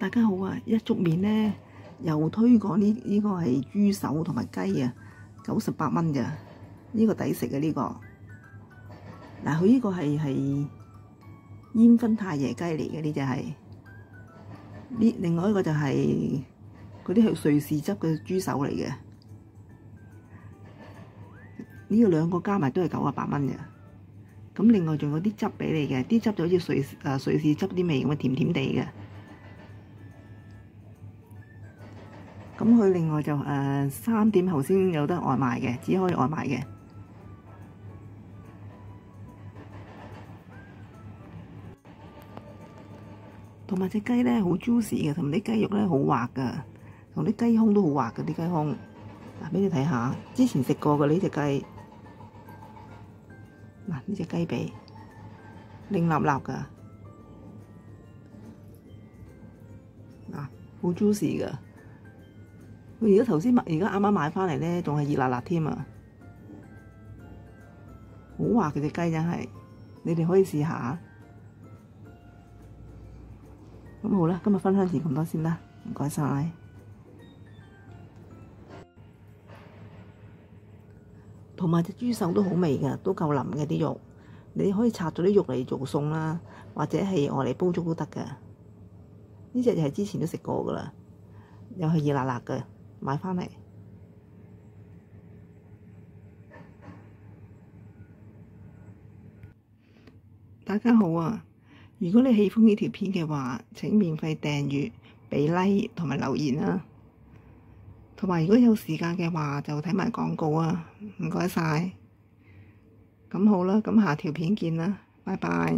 大家好啊！一粥麵呢又推廣呢個係豬手同埋雞啊，98蚊咋？呢個抵食嘅呢個。嗱，佢呢個係煙燻太爺雞嚟嘅，呢隻係。另外一個就係嗰啲係瑞士汁嘅豬手嚟嘅。呢個兩個加埋都係98蚊嘅。咁另外仲有啲汁俾你嘅，啲汁就好似瑞士汁啲味咁啊，甜甜地嘅。咁佢另外就3點後先有得外賣嘅，只可以外賣嘅。同埋隻雞咧好 juicy 嘅，同埋啲雞肉咧好滑噶，同啲雞胸都好滑嘅啲雞胸。嗱，俾你睇下，之前食過嘅呢隻雞。嗱，呢隻雞髀靚立立噶，嗱，好 juicy 噶。佢而家啱啱買翻嚟咧，仲係熱辣辣添啊！好滑嘅隻雞真係，你哋可以試下。咁好啦，今日分享咁多先啦，唔該晒。同埋隻豬手都好味㗎，都夠腍嘅啲肉，你可以拆咗啲肉嚟做餸啦，或者係我嚟煲粥都得㗎。呢隻就係之前都食過㗎啦，又係熱辣辣嘅。買返嚟，大家好啊！如果你喜歡呢條片嘅話，請免費訂閱、俾 like 同埋留言啊！同埋如果有時間嘅話，就睇埋廣告啊！唔該晒。咁好啦，咁下條片見啦，拜拜。